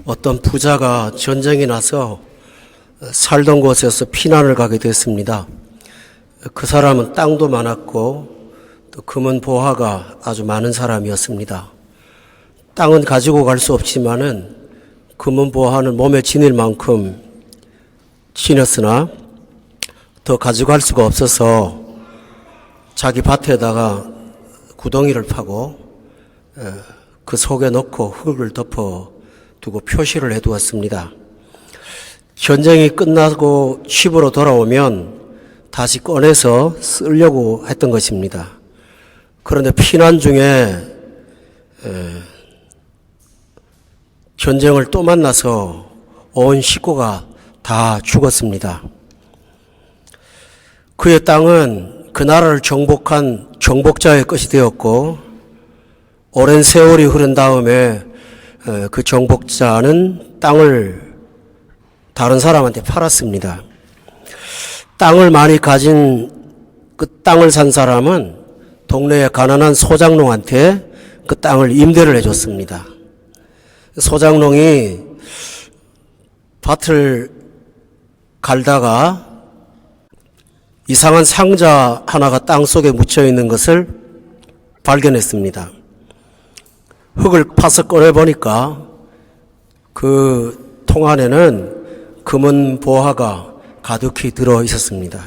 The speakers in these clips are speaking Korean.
어떤 부자가 전쟁이 나서 살던 곳에서 피난을 가게 됐습니다. 그 사람은 땅도 많았고 또 금은 보화가 아주 많은 사람이었습니다. 땅은 가지고 갈 수 없지만은 금은 보화는 몸에 지닐 만큼 지녔으나 더 가져갈 수가 없어서 자기 밭에다가 구덩이를 파고 그 속에 넣고 흙을 덮어 두고 표시를 해두었습니다. 전쟁이 끝나고 집으로 돌아오면 다시 꺼내서 쓰려고 했던 것입니다. 그런데 피난 중에 전쟁을 또 만나서 온 식구가 다 죽었습니다. 그의 땅은 그 나라를 정복한 정복자의 것이 되었고, 오랜 세월이 흐른 다음에 그 정복자는 땅을 다른 사람한테 팔았습니다. 땅을 많이 가진 그 땅을 산 사람은 동네의 가난한 소장농한테 그 땅을 임대를 해줬습니다. 소장농이 밭을 갈다가 이상한 상자 하나가 땅속에 묻혀 있는 것을 발견했습니다. 흙을 파서 꺼내보니까 그 통 안에는 금은 보화가 가득히 들어 있었습니다.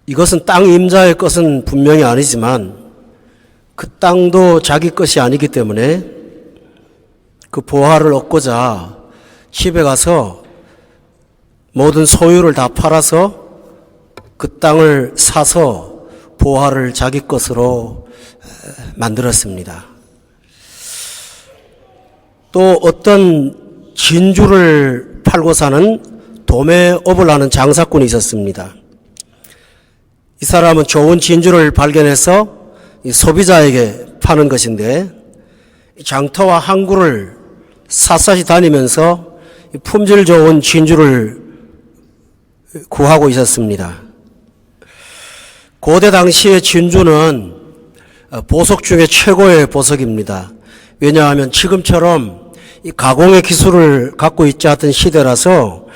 이것은 땅 임자의 것은 분명히 아니지만 그 땅도 자기 것이 아니기 때문에 그 보화를 얻고자 집에 가서 모든 소유를 다 팔아서 그 땅을 사서 보화를 자기 것으로 만들었습니다. 또 어떤 진주를 팔고 사는 도매업을 하는 장사꾼이 있었습니다. 이 사람은 좋은 진주를 발견해서 소비자에게 파는 것인데 장터와 항구를 샅샅이 다니면서 품질 좋은 진주를 구하고 있었습니다. 고대 당시의 진주는 보석 중에 최고의 보석입니다. 왜냐하면 지금처럼 이 가공의 기술을 갖고 있지 않던 시대라서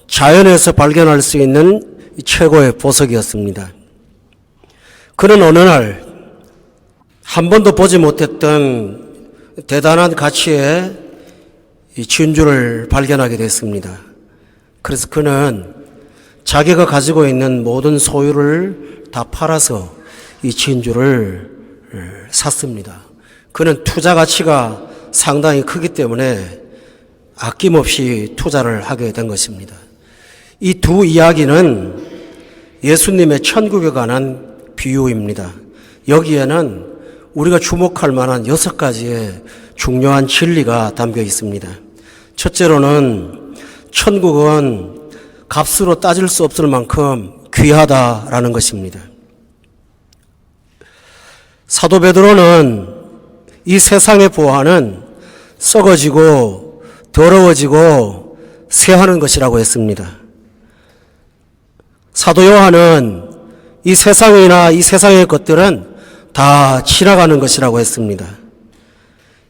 자연에서 발견할 수 있는 최고의 보석이었습니다. 그는 어느 날 한 번도 보지 못했던 대단한 가치의 이 진주를 발견하게 됐습니다. 그래서 그는 자기가 가지고 있는 모든 소유를 다 팔아서 이 진주를 샀습니다. 그는 투자 가치가 상당히 크기 때문에 아낌없이 투자를 하게 된 것입니다. 이 두 이야기는 예수님의 천국에 관한 비유입니다. 여기에는 우리가 주목할 만한 6가지의 중요한 진리가 담겨 있습니다. 첫째로는 천국은 값으로 따질 수 없을 만큼 귀하다라는 것입니다. 사도 베드로는 이 세상의 보화는 썩어지고 더러워지고 쇠하는 것이라고 했습니다. 사도 요한은 이 세상이나 이 세상의 것들은 다 지나가는 것이라고 했습니다.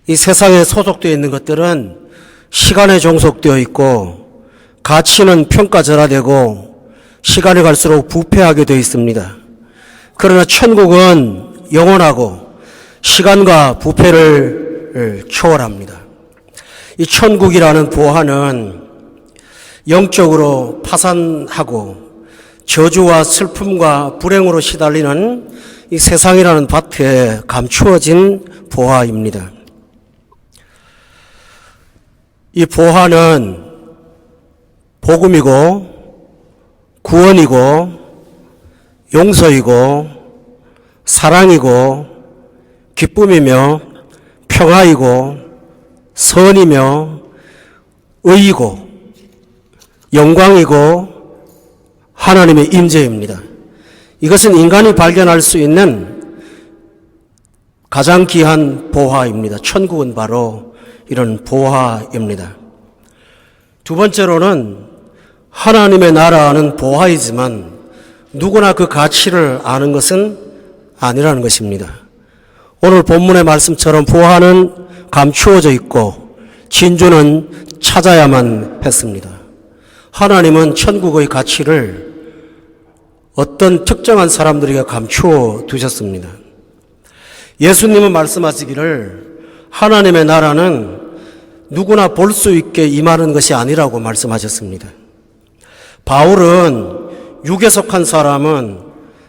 이 세상에 소속되어 있는 것들은 시간에 종속되어 있고 가치는 평가절하되고 시간이 갈수록 부패하게 되어 있습니다. 그러나 천국은 영원하고 시간과 부패를 초월합니다. 이 천국이라는 보화는 영적으로 파산하고 저주와 슬픔과 불행으로 시달리는 이 세상이라는 밭에 감추어진 보화입니다. 이 보화는 복음이고 구원이고 용서이고 사랑이고 기쁨이며 평화이고 선이며 의이고 영광이고 하나님의 임재입니다. 이것은 인간이 발견할 수 있는 가장 귀한 보화입니다. 천국은 바로 이런 보화입니다. 두 번째로는 하나님의 나라는 보화이지만 누구나 그 가치를 아는 것은 아니라는 것입니다. 오늘 본문의 말씀처럼 보화는 감추어져 있고 진주는 찾아야만 했습니다. 하나님은 천국의 가치를 어떤 특정한 사람들에게 감추어 두셨습니다. 예수님은 말씀하시기를 하나님의 나라는 누구나 볼 수 있게 임하는 것이 아니라고 말씀하셨습니다. 바울은 육에 속한 사람은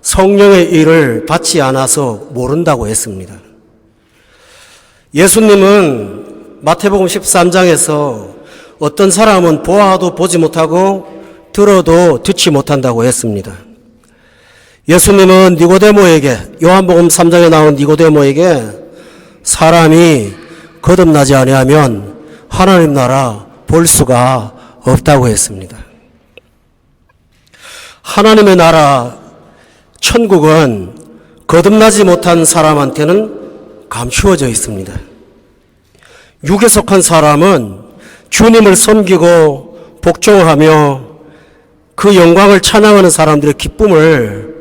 성령의 일을 받지 않아서 모른다고 했습니다. 예수님은 마태복음 13장에서 어떤 사람은 보아도 보지 못하고 들어도 듣지 못한다고 했습니다. 예수님은 니고데모에게, 요한복음 3장에 나온 니고데모에게 사람이 거듭나지 아니하면 하나님 나라 볼 수가 없다고 했습니다. 하나님의 나라 천국은 거듭나지 못한 사람한테는 감추어져 있습니다. 육에 속한 사람은 주님을 섬기고 복종하며 그 영광을 찬양하는 사람들의 기쁨을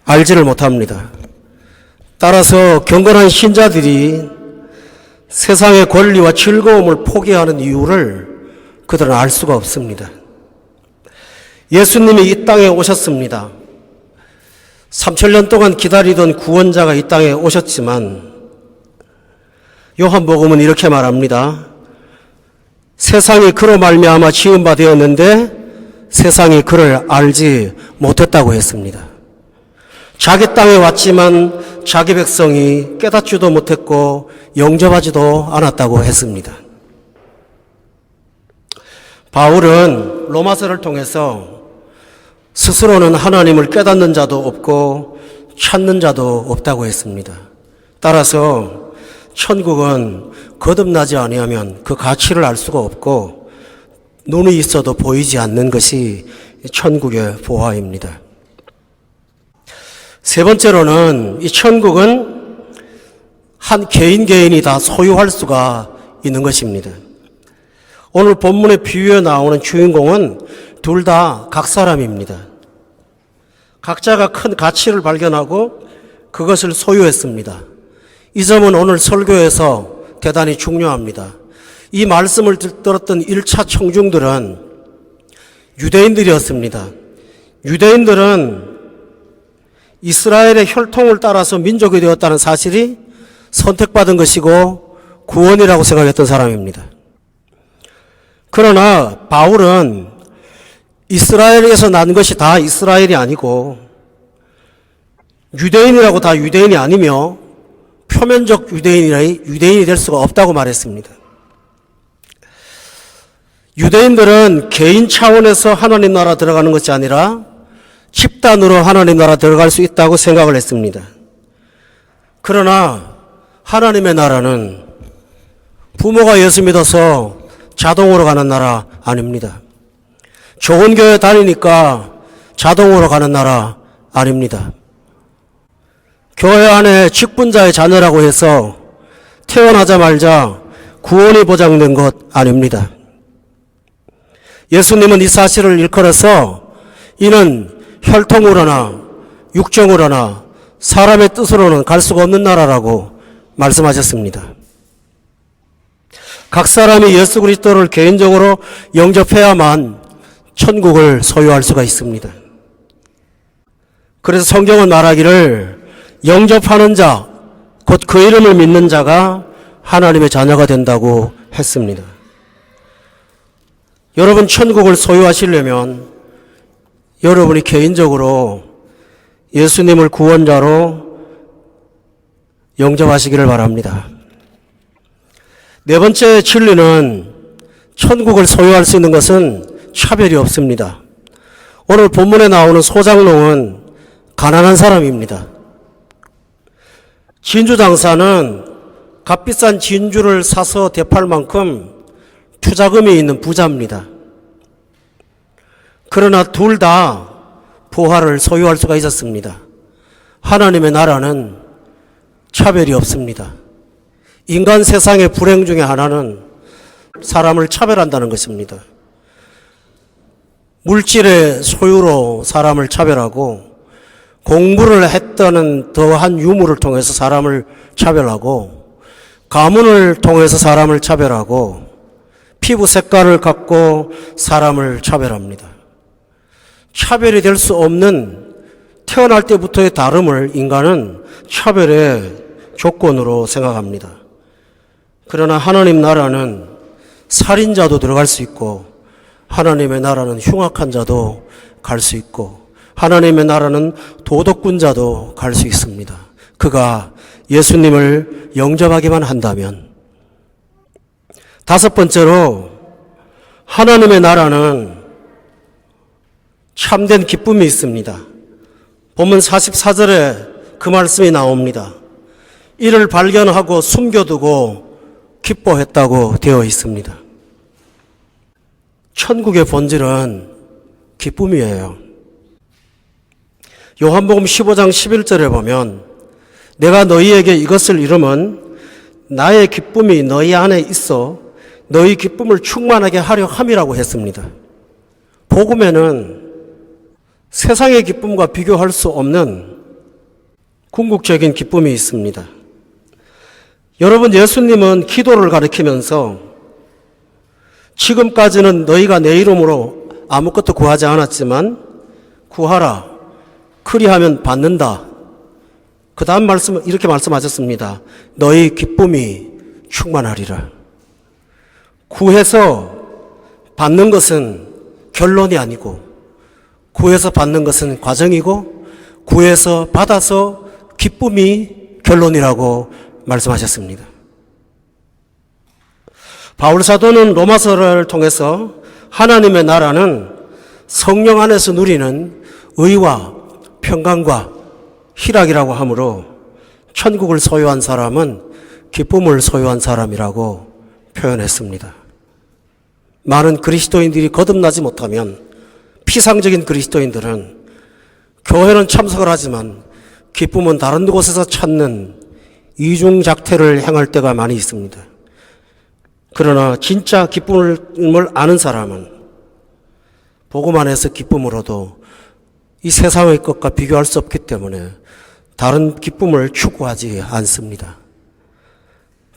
알지를 못합니다. 따라서 경건한 신자들이 세상의 권리와 즐거움을 포기하는 이유를 그들은 알 수가 없습니다. 예수님이 이 땅에 오셨습니다. 3000년 동안 기다리던 구원자가 이 땅에 오셨지만 요한복음은 이렇게 말합니다. 세상이 그로 말미암아 지은 바 되었는데 세상이 그를 알지 못했다고 했습니다. 자기 땅에 왔지만 자기 백성이 깨닫지도 못했고 영접하지도 않았다고 했습니다. 바울은 로마서를 통해서 스스로는 하나님을 깨닫는 자도 없고 찾는 자도 없다고 했습니다. 따라서 천국은 거듭나지 아니하면 그 가치를 알 수가 없고 눈이 있어도 보이지 않는 것이 천국의 보화입니다. 세 번째로는 이 천국은 한 개인이 다 소유할 수가 있는 것입니다. 오늘 본문의 비유에 나오는 주인공은 둘 다 각 사람입니다. 각자가 큰 가치를 발견하고 그것을 소유했습니다. 이 점은 오늘 설교에서 대단히 중요합니다. 이 말씀을 들었던 1차 청중들은 유대인들이었습니다. 유대인들은 이스라엘의 혈통을 따라서 민족이 되었다는 사실이 선택받은 것이고 구원이라고 생각했던 사람입니다. 그러나 바울은 이스라엘에서 난 것이 다 이스라엘이 아니고 유대인이라고 다 유대인이 아니며 표면적 유대인이 될 수가 없다고 말했습니다. 유대인들은 개인 차원에서 하나님 나라 들어가는 것이 아니라 집단으로 하나님 나라 들어갈 수 있다고 생각을 했습니다. 그러나 하나님의 나라는 부모가 예수 믿어서 자동으로 가는 나라 아닙니다. 좋은 교회 다니니까 자동으로 가는 나라 아닙니다. 교회 안에 직분자의 자녀라고 해서 태어나자마자 구원이 보장된 것 아닙니다. 예수님은 이 사실을 일컬어서 이는 혈통으로나 육정으로나 사람의 뜻으로는 갈 수가 없는 나라라고 말씀하셨습니다. 각 사람이 예수 그리스도를 개인적으로 영접해야만 천국을 소유할 수가 있습니다. 그래서 성경은 말하기를 영접하는 자, 곧 그 이름을 믿는 자가 하나님의 자녀가 된다고 했습니다. 여러분 천국을 소유하시려면 여러분이 개인적으로 예수님을 구원자로 영접하시기를 바랍니다. 네 번째 진리는 천국을 소유할 수 있는 것은 차별이 없습니다. 오늘 본문에 나오는 소장농은 가난한 사람입니다. 진주 장사는 값비싼 진주를 사서 대팔 만큼 투자금이 있는 부자입니다. 그러나 둘 다 보화를 소유할 수가 있었습니다. 하나님의 나라는 차별이 없습니다. 인간 세상의 불행 중에 하나는 사람을 차별한다는 것입니다. 물질의 소유로 사람을 차별하고 공부를 했다는 더한 유무를 통해서 사람을 차별하고 가문을 통해서 사람을 차별하고 피부 색깔을 갖고 사람을 차별합니다. 차별이 될 수 없는 태어날 때부터의 다름을 인간은 차별의 조건으로 생각합니다. 그러나 하나님 나라는 살인자도 들어갈 수 있고 하나님의 나라는 흉악한 자도 갈 수 있고 하나님의 나라는 도덕군자도 갈 수 있습니다. 그가 예수님을 영접하기만 한다면. 다섯 번째로 하나님의 나라는 참된 기쁨이 있습니다. 본문 44절에 그 말씀이 나옵니다. 이를 발견하고 숨겨두고 기뻐했다고 되어 있습니다. 천국의 본질은 기쁨이에요. 요한복음 15장 11절에 보면 내가 너희에게 이것을 이루면 나의 기쁨이 너희 안에 있어 너희 기쁨을 충만하게 하려 함이라고 했습니다. 복음에는 세상의 기쁨과 비교할 수 없는 궁극적인 기쁨이 있습니다. 여러분, 예수님은 기도를 가르치면서 지금까지는 너희가 내 이름으로 아무것도 구하지 않았지만 구하라. 그리하면 받는다. 그 다음 말씀은 이렇게 말씀하셨습니다. 너희 기쁨이 충만하리라. 구해서 받는 것은 결론이 아니고 구해서 받는 것은 과정이고 구해서 받아서 기쁨이 결론이라고 말씀하셨습니다. 바울 사도는 로마서를 통해서 하나님의 나라는 성령 안에서 누리는 의와 평강과 희락이라고 하므로 천국을 소유한 사람은 기쁨을 소유한 사람이라고 표현했습니다. 많은 그리스도인들이 거듭나지 못하면 피상적인 그리스도인들은 교회는 참석을 하지만 기쁨은 다른 곳에서 찾는 이중작태를 행할 때가 많이 있습니다. 그러나 진짜 기쁨을 아는 사람은 복음 안에서 기쁨으로도 이 세상의 것과 비교할 수 없기 때문에 다른 기쁨을 추구하지 않습니다.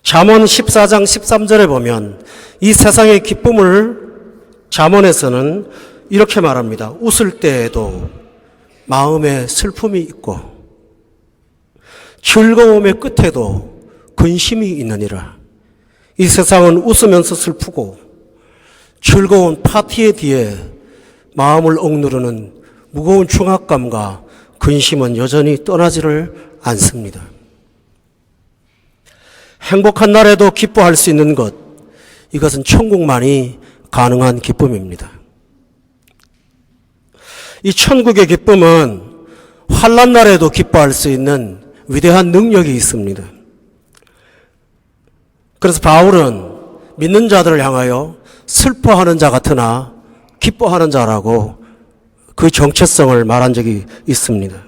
잠언 14장 13절에 보면 이 세상의 기쁨을 잠언에서는 이렇게 말합니다. 웃을 때에도 마음에 슬픔이 있고 즐거움의 끝에도 근심이 있느니라. 이 세상은 웃으면서 슬프고 즐거운 파티의 뒤에 마음을 억누르는 무거운 중압감과 근심은 여전히 떠나지를 않습니다. 행복한 날에도 기뻐할 수 있는 것, 이것은 천국만이 가능한 기쁨입니다. 이 천국의 기쁨은 환난 날에도 기뻐할 수 있는 위대한 능력이 있습니다. 그래서 바울은 믿는 자들을 향하여 슬퍼하는 자 같으나 기뻐하는 자라고 그 정체성을 말한 적이 있습니다.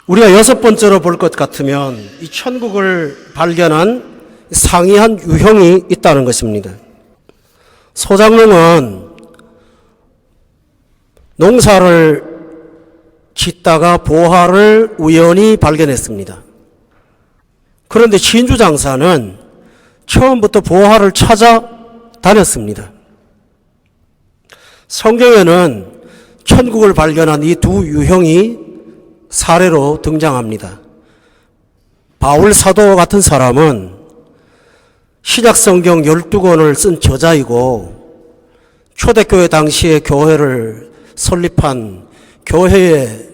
우리가 여섯 번째로 볼 것 같으면 이 천국을 발견한 상이한 유형이 있다는 것입니다. 소장농은 농사를 짓다가 보화를 우연히 발견했습니다. 그런데 진주장사는 처음부터 보화를 찾아다녔습니다. 성경에는 천국을 발견한 이 두 유형이 사례로 등장합니다. 바울 사도 같은 사람은 신약성경 12권을 쓴 저자이고 초대교회 당시에 교회를 설립한 교회에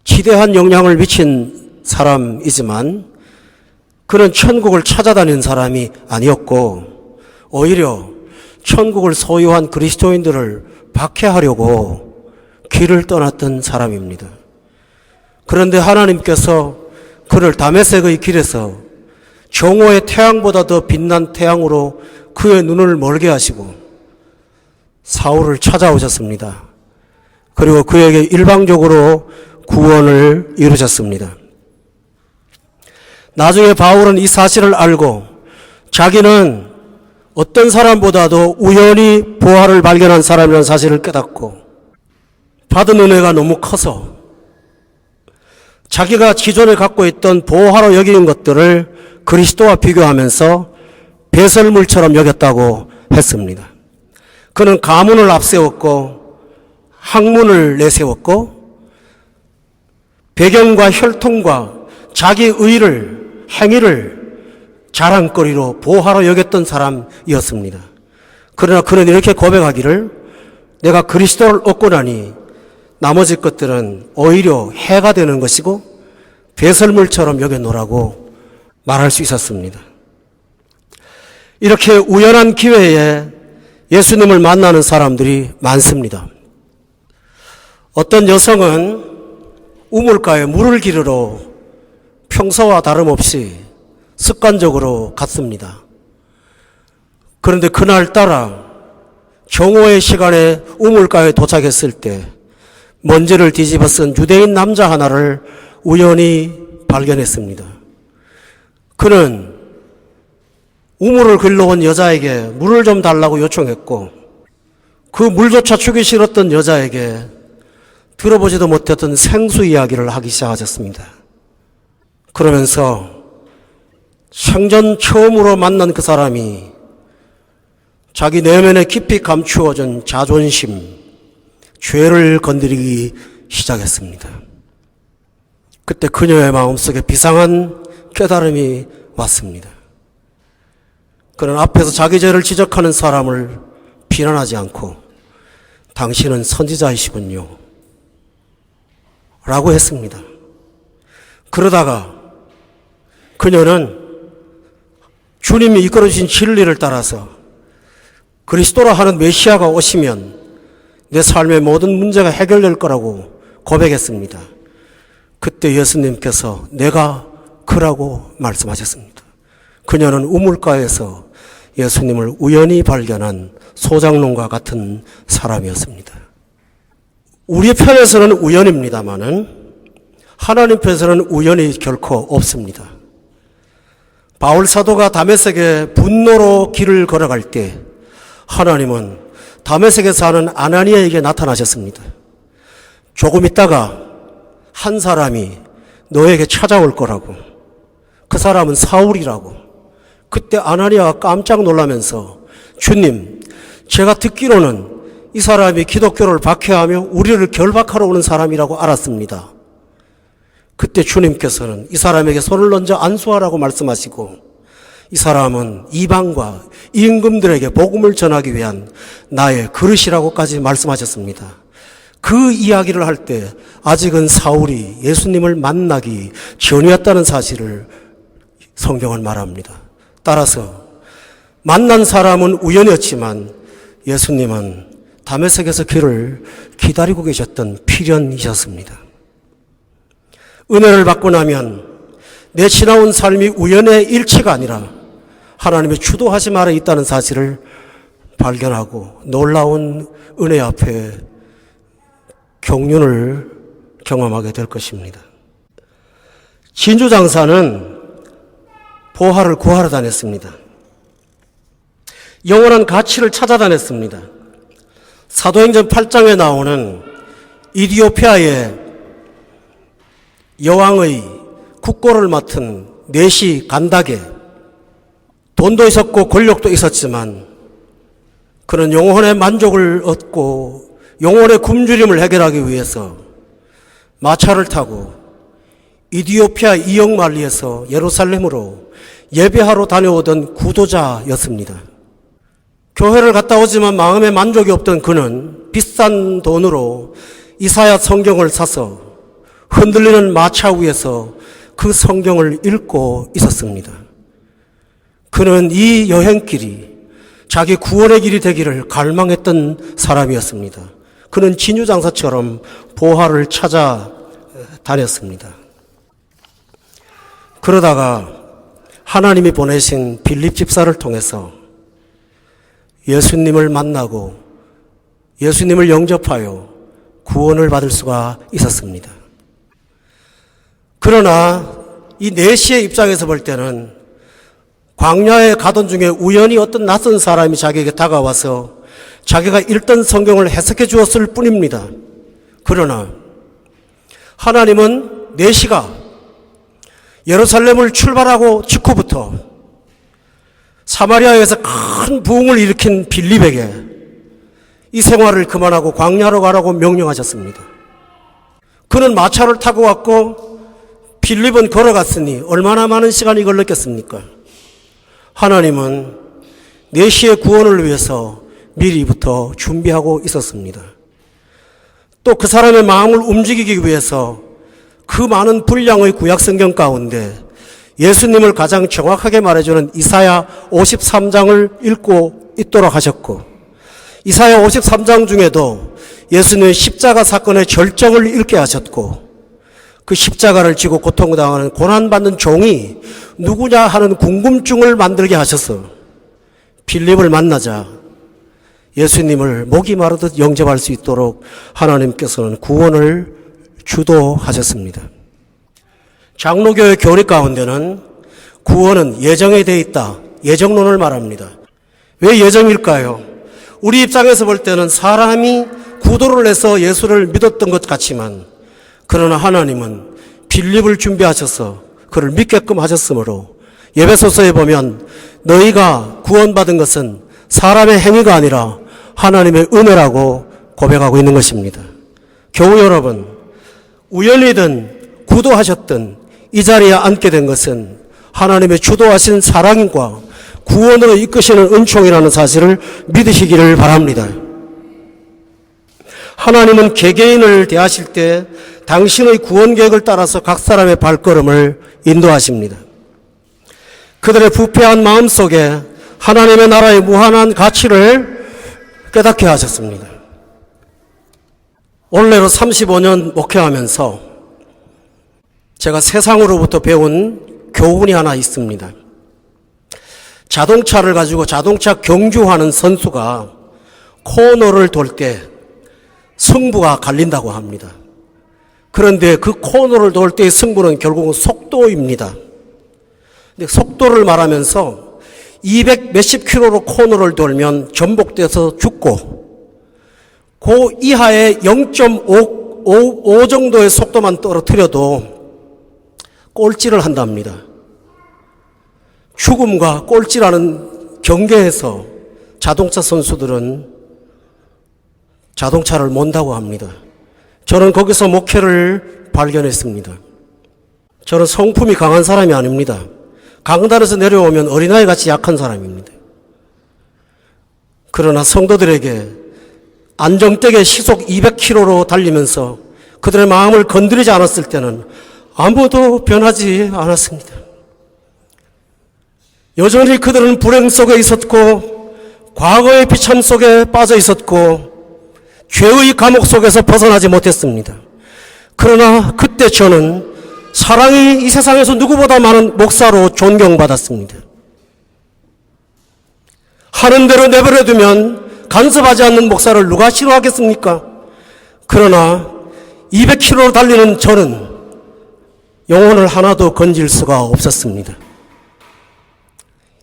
지대한 영향을 미친 사람이지만 그는 천국을 찾아다닌 사람이 아니었고 오히려 천국을 소유한 그리스도인들을 박해하려고 길을 떠났던 사람입니다. 그런데 하나님께서 그를 다메섹의 길에서 정오의 태양보다 더 빛난 태양으로 그의 눈을 멀게 하시고 사울을 찾아오셨습니다. 그리고 그에게 일방적으로 구원을 이루셨습니다. 나중에 바울은 이 사실을 알고 자기는 어떤 사람보다도 우연히 보화를 발견한 사람이라는 사실을 깨닫고 받은 은혜가 너무 커서 자기가 기존에 갖고 있던 보화로 여기는 것들을 그리스도와 비교하면서 배설물처럼 여겼다고 했습니다. 그는 가문을 앞세웠고 학문을 내세웠고 배경과 혈통과 자기 의를, 행위를 자랑거리로 보화로 여겼던 사람이었습니다. 그러나 그는 이렇게 고백하기를 내가 그리스도를 얻고 나니 나머지 것들은 오히려 해가 되는 것이고 배설물처럼 여겨놓으라고 말할 수 있었습니다. 이렇게 우연한 기회에 예수님을 만나는 사람들이 많습니다. 어떤 여성은 우물가에 물을 기르러 평소와 다름없이 습관적으로 갔습니다. 그런데 그날따라 정오의 시간에 우물가에 도착했을 때 먼지를 뒤집어 쓴 유대인 남자 하나를 우연히 발견했습니다. 그는 우물을 길러온 여자에게 물을 좀 달라고 요청했고 그 물조차 주기 싫었던 여자에게 들어보지도 못했던 생수 이야기를 하기 시작하셨습니다. 그러면서 생전 처음으로 만난 그 사람이 자기 내면에 깊이 감추어진 자존심, 죄를 건드리기 시작했습니다. 그때 그녀의 마음속에 비상한 깨달음이 왔습니다. 그는 앞에서 자기 죄를 지적하는 사람을 비난하지 않고 당신은 선지자이시군요 라고 했습니다. 그러다가 그녀는 주님이 이끌어주신 진리를 따라서 그리스도라 하는 메시아가 오시면 내 삶의 모든 문제가 해결될 거라고 고백했습니다. 그때 예수님께서 내가 그라고 말씀하셨습니다. 그녀는 우물가에서 예수님을 우연히 발견한 소장농과 같은 사람이었습니다. 우리 편에서는 우연입니다마는 하나님 편에서는 우연이 결코 없습니다. 바울 사도가 다메섹에 분노로 길을 걸어갈 때 하나님은 다메섹에 사는 아나니아에게 나타나셨습니다. 조금 있다가 한 사람이 너에게 찾아올 거라고. 그 사람은 사울이라고. 그때 아나니아가 깜짝 놀라면서 주님, 제가 듣기로는 이 사람이 기독교를 박해하며 우리를 결박하러 오는 사람이라고 알았습니다. 그때 주님께서는 이 사람에게 손을 얹어 안수하라고 말씀하시고 이 사람은 이방과 임금들에게 복음을 전하기 위한 나의 그릇이라고까지 말씀하셨습니다. 그 이야기를 할 때 아직은 사울이 예수님을 만나기 전이었다는 사실을 성경은 말합니다. 따라서 만난 사람은 우연이었지만 예수님은 다메섹에서 그를 기다리고 계셨던 필연이셨습니다. 은혜를 받고 나면 내 지나온 삶이 우연의 일치가 아니라 하나님의 주도하심 아래 있다는 사실을 발견하고 놀라운 은혜 앞에 경륜을 경험하게 될 것입니다. 진주장사는 보화를 구하러 다녔습니다. 영원한 가치를 찾아다녔습니다. 사도행전 8장에 나오는 이디오피아의 여왕의 국고를 맡은 네시 간다게, 돈도 있었고 권력도 있었지만 그는 영혼의 만족을 얻고 영혼의 굶주림을 해결하기 위해서 마차를 타고 이디오피아 이역만리에서 예루살렘으로 예배하러 다녀오던 구도자였습니다. 교회를 갔다 오지만 마음에 만족이 없던 그는 비싼 돈으로 이사야 성경을 사서 흔들리는 마차 위에서 그 성경을 읽고 있었습니다. 그는 이 여행길이 자기 구원의 길이 되기를 갈망했던 사람이었습니다. 그는 진유장사처럼 보화를 찾아 다녔습니다. 그러다가 하나님이 보내신 빌립 집사를 통해서 예수님을 만나고 예수님을 영접하여 구원을 받을 수가 있었습니다. 그러나 이 네시의 입장에서 볼 때는 광야에 가던 중에 우연히 어떤 낯선 사람이 자기에게 다가와서 자기가 읽던 성경을 해석해 주었을 뿐입니다. 그러나 하나님은 4시가 예루살렘을 출발하고 직후부터 사마리아에서 큰 부흥을 일으킨 빌립에게 이 생활을 그만하고 광야로 가라고 명령하셨습니다. 그는 마차를 타고 왔고 빌립은 걸어갔으니 얼마나 많은 시간이 걸렸겠습니까? 하나님은 4시의 구원을 위해서 미리부터 준비하고 있었습니다. 또 그 사람의 마음을 움직이기 위해서 그 많은 분량의 구약성경 가운데 예수님을 가장 정확하게 말해주는 이사야 53장을 읽고 있도록 하셨고, 이사야 53장 중에도 예수님의 십자가 사건의 절정을 읽게 하셨고, 그 십자가를 지고 고통당하는 고난받는 종이 누구냐 하는 궁금증을 만들게 하셔서 빌립을 만나자 예수님을 목이 마르듯 영접할 수 있도록 하나님께서는 구원을 주도하셨습니다. 장로교의 교리 가운데는 구원은 예정에 되어 있다, 예정론을 말합니다. 왜 예정일까요? 우리 입장에서 볼 때는 사람이 구도를 내서 예수를 믿었던 것 같지만, 그러나 하나님은 빌립을 준비하셔서 그를 믿게끔 하셨으므로 에베소서에 보면 너희가 구원받은 것은 사람의 행위가 아니라 하나님의 은혜라고 고백하고 있는 것입니다. 교우 여러분, 우연이든 구도하셨든 이 자리에 앉게 된 것은 하나님의 주도하신 사랑과 구원으로 이끄시는 은총이라는 사실을 믿으시기를 바랍니다. 하나님은 개개인을 대하실 때 당신의 구원 계획을 따라서 각 사람의 발걸음을 인도하십니다. 그들의 부패한 마음 속에 하나님의 나라의 무한한 가치를 깨닫게 하셨습니다. 올해로 35년 목회하면서 제가 세상으로부터 배운 교훈이 하나 있습니다. 자동차를 가지고 자동차 경주하는 선수가 코너를 돌 때 승부가 갈린다고 합니다. 그런데 그 코너를 돌 때의 승부는 결국은 속도입니다. 근데 속도를 말하면서 200 몇십 킬로로 코너를 돌면 전복돼서 죽고, 그 이하의 0.5 정도의 속도만 떨어뜨려도 꼴찌를 한답니다. 죽음과 꼴찌라는 경계에서 자동차 선수들은 자동차를 몬다고 합니다. 저는 거기서 목회를 발견했습니다. 저는 성품이 강한 사람이 아닙니다. 강단에서 내려오면 어린아이같이 약한 사람입니다. 그러나 성도들에게 안정되게 시속 200km로 달리면서 그들의 마음을 건드리지 않았을 때는 아무도 변하지 않았습니다. 여전히 그들은 불행 속에 있었고, 과거의 비참 속에 빠져 있었고, 죄의 감옥 속에서 벗어나지 못했습니다. 그러나 그때 저는 사랑이 이 세상에서 누구보다 많은 목사로 존경받았습니다. 하는 대로 내버려두면 간섭하지 않는 목사를 누가 싫어하겠습니까? 그러나 200km로 달리는 저는 영혼을 하나도 건질 수가 없었습니다.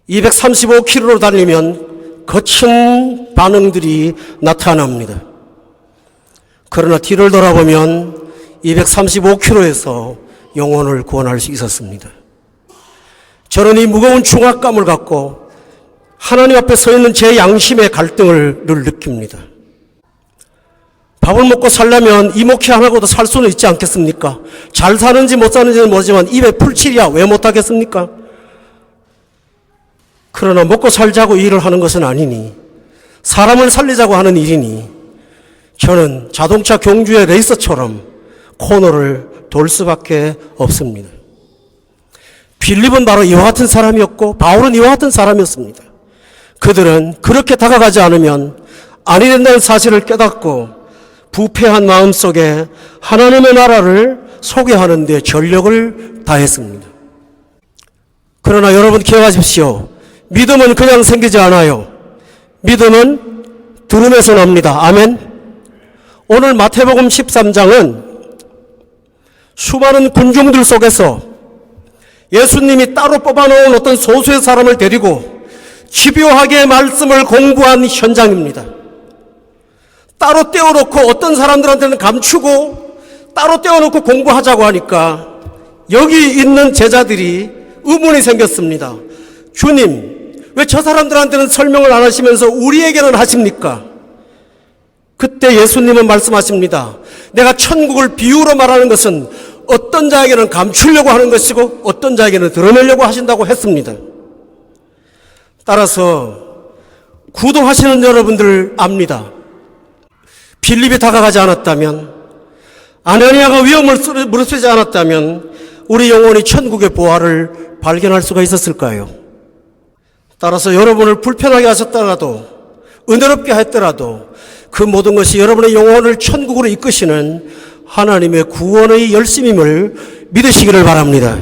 235km로 달리면 거친 반응들이 나타납니다. 그러나 뒤를 돌아보면 235km에서 영혼을 구원할 수 있었습니다. 저는 이 무거운 중압감을 갖고 하나님 앞에 서 있는 제 양심의 갈등을 늘 느낍니다. 밥을 먹고 살려면 이 목회 안 하고도 살 수는 있지 않겠습니까? 잘 사는지 못 사는지는 모르지만 입에 풀칠이야 왜 못하겠습니까? 그러나 먹고 살자고 일을 하는 것은 아니니, 사람을 살리자고 하는 일이니, 저는 자동차 경주의 레이서처럼 코너를 돌 수밖에 없습니다. 빌립은 바로 이와 같은 사람이었고 바울은 이와 같은 사람이었습니다. 그들은 그렇게 다가가지 않으면 아니 된다는 사실을 깨닫고 부패한 마음속에 하나님의 나라를 소개하는 데 전력을 다했습니다. 그러나 여러분 기억하십시오. 믿음은 그냥 생기지 않아요. 믿음은 들음에서 납니다. 아멘. 오늘 마태복음 13장은 수많은 군중들 속에서 예수님이 따로 뽑아놓은 어떤 소수의 사람을 데리고 집요하게 말씀을 공부한 현장입니다. 따로 떼어놓고 어떤 사람들한테는 감추고 따로 떼어놓고 공부하자고 하니까 여기 있는 제자들이 의문이 생겼습니다. 주님, 왜 저 사람들한테는 설명을 안 하시면서 우리에게는 하십니까? 그때 예수님은 말씀하십니다. 내가 천국을 비유로 말하는 것은 어떤 자에게는 감추려고 하는 것이고 어떤 자에게는 드러내려고 하신다고 했습니다. 따라서 구도하시는 여러분들 압니다. 빌립이 다가가지 않았다면, 아나니아가 위험을 무릅쓰지 않았다면 우리 영혼이 천국의 보화를 발견할 수가 있었을까요? 따라서 여러분을 불편하게 하셨더라도, 은혜롭게 했더라도 그 모든 것이 여러분의 영혼을 천국으로 이끄시는 하나님의 구원의 열심임을 믿으시기를 바랍니다.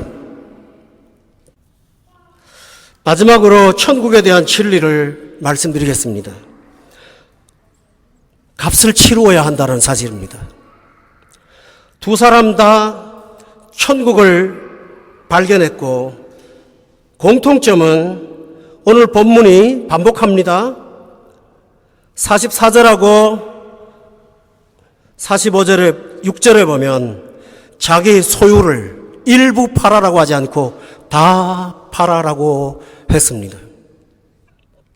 마지막으로 천국에 대한 진리를 말씀드리겠습니다. 값을 치루어야 한다는 사실입니다. 두 사람 다 천국을 발견했고 공통점은 오늘 본문이 반복합니다. 44절하고 45절에 6절에 보면 자기 소유를 일부 팔아라고 하지 않고 다 팔아라고 했습니다.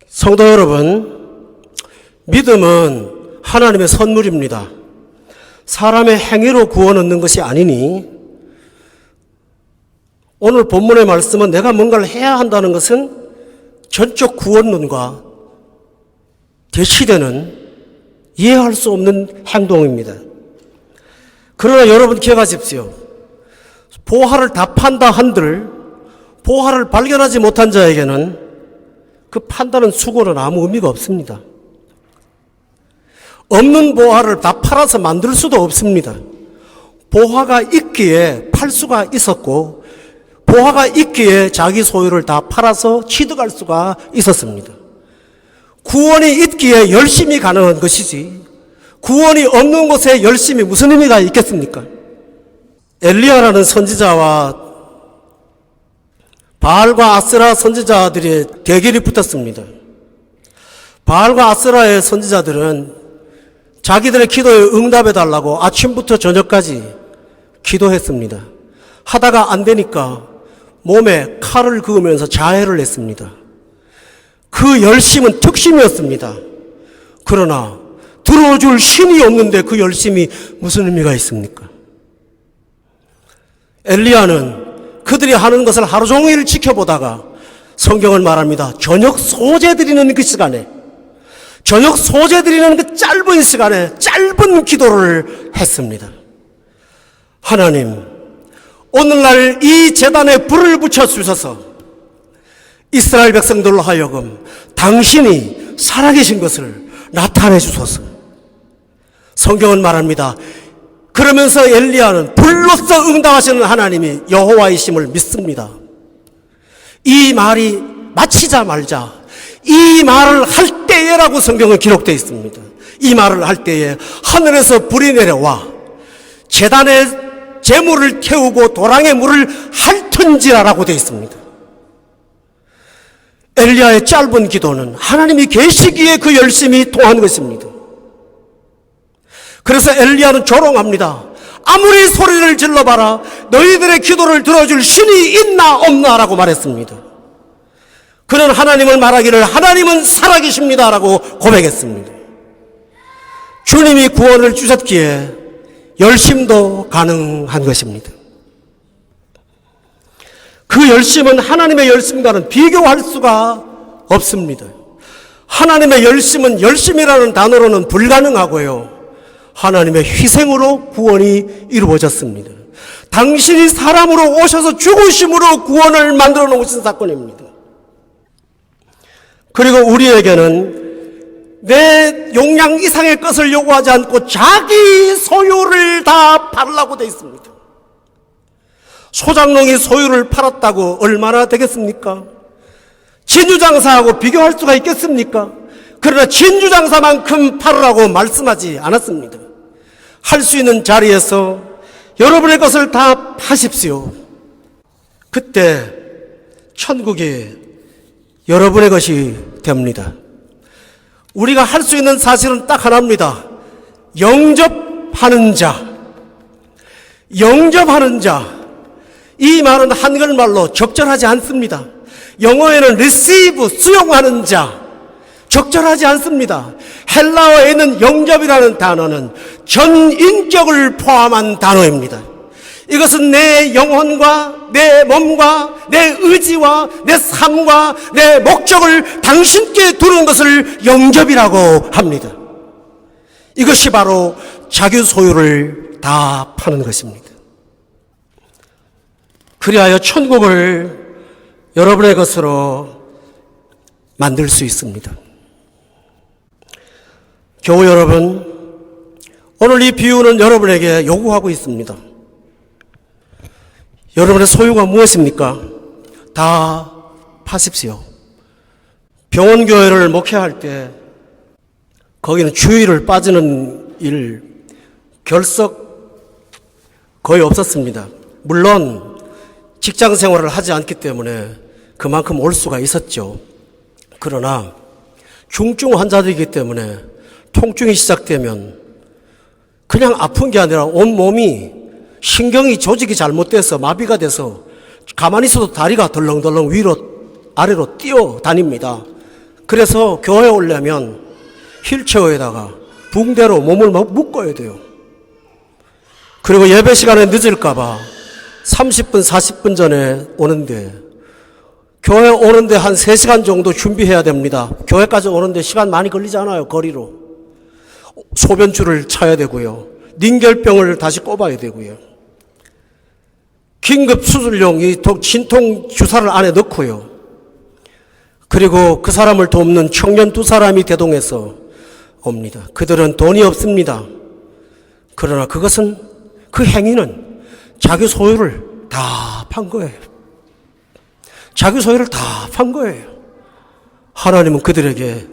성도 여러분, 믿음은 하나님의 선물입니다. 사람의 행위로 구원 얻는 것이 아니니 오늘 본문의 말씀은 내가 뭔가를 해야 한다는 것은 전적 구원론과 대치되는 이해할 수 없는 행동입니다. 그러나 여러분 기억하십시오. 보화를 다 판다 한들 보화를 발견하지 못한 자에게는 그 판다는 수고는 아무 의미가 없습니다. 없는 보화를 다 팔아서 만들 수도 없습니다. 보화가 있기에 팔 수가 있었고 보화가 있기에 자기 소유를 다 팔아서 취득할 수가 있었습니다. 구원이 있기에 열심히 가능한 것이지 구원이 없는 곳에 열심히 무슨 의미가 있겠습니까? 엘리야라는 선지자와 바알과 아세라 선지자들의 대결이 붙었습니다. 바알과 아세라의 선지자들은 자기들의 기도에 응답해달라고 아침부터 저녁까지 기도했습니다. 하다가 안 되니까 몸에 칼을 그으면서 자해를 했습니다. 그 열심은 특심이었습니다. 그러나 들어줄 신이 없는데 그 열심이 무슨 의미가 있습니까? 엘리야는 그들이 하는 것을 하루 종일 지켜보다가 성경을 말합니다. 저녁 소재 드리는 그 시간에 저녁 소재 드리는 그 짧은 시간에 짧은 기도를 했습니다. 하나님, 오늘날 이 제단에 불을 붙여주셔서 이스라엘 백성들로 하여금 당신이 살아계신 것을 나타내 주소서. 성경은 말합니다. 그러면서 엘리야는 불로써 응답하시는 하나님이 여호와이심을 믿습니다. 이 말이 마치자 말자 이 말을 할 때에라고 성경은 기록되어 있습니다. 이 말을 할 때에 하늘에서 불이 내려와 제단에 재물을 태우고 도랑에 물을 핥은지라라고 되어 있습니다. 엘리야의 짧은 기도는 하나님이 계시기에 그 열심이 통한 것입니다. 그래서 엘리야는 조롱합니다. 아무리 소리를 질러봐라 너희들의 기도를 들어줄 신이 있나 없나라고 말했습니다. 그는 하나님을 말하기를 하나님은 살아계십니다라고 고백했습니다. 주님이 구원을 주셨기에 열심도 가능한 것입니다. 그 열심은 하나님의 열심과는 비교할 수가 없습니다. 하나님의 열심은 열심이라는 단어로는 불가능하고요. 하나님의 희생으로 구원이 이루어졌습니다. 당신이 사람으로 오셔서 죽으심으로 구원을 만들어 놓으신 사건입니다. 그리고 우리에게는 내 용량 이상의 것을 요구하지 않고 자기 소유를 다 팔라고 되어 있습니다. 소장농이 소유를 팔았다고 얼마나 되겠습니까? 진주장사하고 비교할 수가 있겠습니까? 그러나 진주장사만큼 팔으라고 말씀하지 않았습니다. 할 수 있는 자리에서 여러분의 것을 다 파십시오. 그때 천국이 여러분의 것이 됩니다. 우리가 할 수 있는 사실은 딱 하나입니다. 영접하는 자, 영접하는 자, 이 말은 한글말로 적절하지 않습니다. 영어에는 receive, 수용하는 자, 적절하지 않습니다. 헬라어에 있는 영접이라는 단어는 전인격을 포함한 단어입니다. 이것은 내 영혼과 내 몸과 내 의지와 내 삶과 내 목적을 당신께 두는 것을 영접이라고 합니다. 이것이 바로 자기 소유를 다 파는 것입니다. 그리하여 천국을 여러분의 것으로 만들 수 있습니다. 교우 여러분, 오늘 이 비유는 여러분에게 요구하고 있습니다. 여러분의 소유가 무엇입니까? 다 파십시오. 병원교회를 목회할 때 거기는 주일을 빠지는 일 결석 거의 없었습니다. 물론 직장 생활을 하지 않기 때문에 그만큼 올 수가 있었죠. 그러나 중증 환자들이기 때문에 통증이 시작되면 그냥 아픈 게 아니라 온 몸이 신경이 조직이 잘못돼서 마비가 돼서 가만히 있어도 다리가 덜렁덜렁 위로 아래로 뛰어다닙니다. 그래서 교회에 오려면 휠체어에다가 붕대로 몸을 묶어야 돼요. 그리고 예배 시간에 늦을까 봐 30분 40분 전에 오는데 교회 오는데 한 3시간 정도 준비해야 됩니다. 교회까지 오는데 시간 많이 걸리잖아요. 거리로. 소변줄을 차야 되고요. 링겔병을 다시 꼽아야 되고요. 긴급 수술용 이 진통 주사를 안에 넣고요. 그리고 그 사람을 돕는 청년 2사람이 대동해서 옵니다. 그들은 돈이 없습니다. 그러나 그것은 그 행위는 자기 소유를 다 판 거예요. 자기 소유를 다 판 거예요. 하나님은 그들에게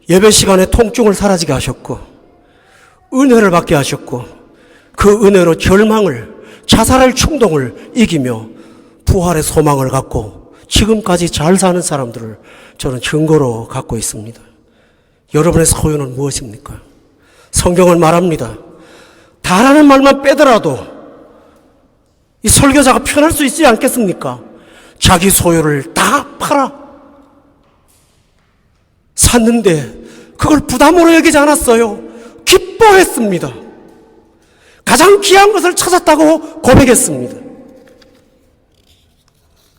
예배 시간에 통증을 사라지게 하셨고 은혜를 받게 하셨고 그 은혜로 절망을 자살할 충동을 이기며 부활의 소망을 갖고 지금까지 잘 사는 사람들을 저는 증거로 갖고 있습니다. 여러분의 소유는 무엇입니까? 성경은 말합니다. 다라는 말만 빼더라도 이 설교자가 편할 수 있지 않겠습니까? 자기 소유를 다 팔아. 샀는데 그걸 부담으로 여기지 않았어요. 기뻐했습니다. 가장 귀한 것을 찾았다고 고백했습니다.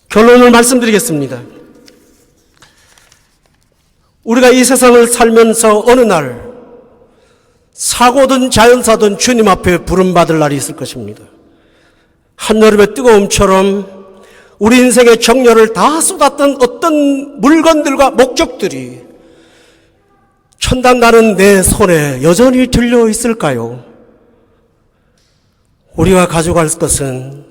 결론을 말씀드리겠습니다. 우리가 이 세상을 살면서 어느 날 사고든 자연사든 주님 앞에 부름받을 날이 있을 것입니다. 한여름의 뜨거움처럼 우리 인생의 정열을 다 쏟았던 어떤 물건들과 목적들이 천당 가는 내 손에 여전히 들려 있을까요? 우리가 가져갈 것은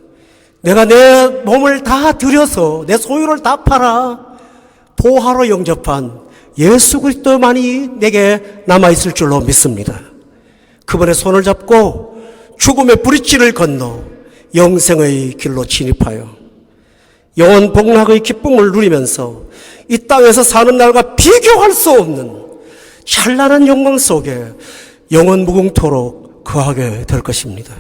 내가 내 몸을 다 들여서 내 소유를 다 팔아 보화로 영접한 예수 그리스도만이 내게 남아있을 줄로 믿습니다. 그분의 손을 잡고 죽음의 브릿지를 건너 영생의 길로 진입하여 영원 복락의 기쁨을 누리면서 이 땅에서 사는 날과 비교할 수 없는 찬란한 영광 속에 영원 무궁토록 거하게 될 것입니다.